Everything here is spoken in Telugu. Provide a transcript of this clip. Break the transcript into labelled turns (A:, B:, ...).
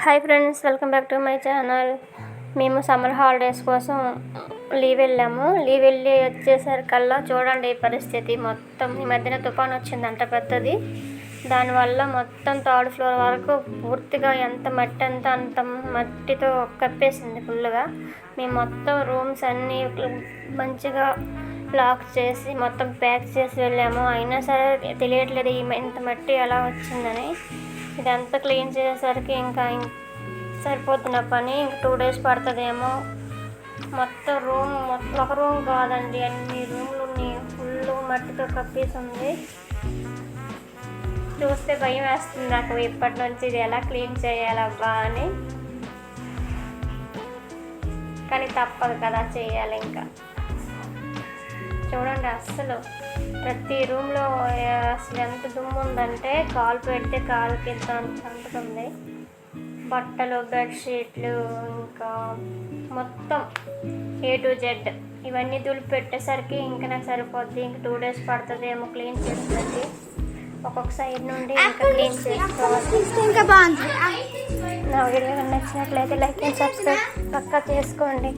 A: Hi friends, welcome back to my channel. మేము సమ్మర్ హాలిడేస్ కోసం లీవ్ వెళ్ళి వచ్చేసరికల్లా చూడండి ఈ పరిస్థితి. మొత్తం ఈ మధ్యన తుఫాన్ వచ్చిందంట పెద్దది. దానివల్ల మొత్తం థర్డ్ ఫ్లోర్ వరకు పూర్తిగా ఎంత మట్టి అంత మట్టితో కప్పేసింది ఫుల్గా. మేము మొత్తం రూమ్స్ అన్నీ మంచిగా లాక్ చేసి మొత్తం ప్యాక్ చేసి వెళ్ళాము. అయినా సరే తెలియట్లేదు ఇంత మట్టి ఎలా వచ్చిందని. ఇదంతా క్లీన్ చేసేసరికి ఇంకా సరిపోతున్న పని. ఇంక 2 days పడుతుందేమో. మొత్తం ఒక రూమ్ కాదండి, అన్ని రూమ్లు ఫుల్ మట్టితో కప్పేసి ఉంది. చూస్తే భయం వేస్తుంది నాకు ఇప్పటి నుంచి, ఇది ఎలా క్లీన్ చేయాలబ్బా అని. కానీ తప్పదు కదా, చేయాలి. ఇంకా చూడండి, అస్సలు ప్రతి రూమ్లో అసలు ఎంత దుమ్ము ఉందంటే కాలు పెడితే కాలుకి ఎంత అంటుతుంది. బట్టలు, బెడ్షీట్లు, ఇంకా మొత్తం A to Z ఇవన్నీ దులిపి పెట్టేసరికి ఇంకా నాకు సరిపోద్ది. ఇంకా 2 days పడుతుందేమో క్లీన్ చేసేసరికి. ఒక్కొక్క సైడ్ నుండి ఇంకా క్లీన్ చేసుకోవాలి. నా వీడియో నచ్చినట్లయితే లైక్ అండ్ సబ్స్క్రైబ్ పక్కా చేసుకోండి.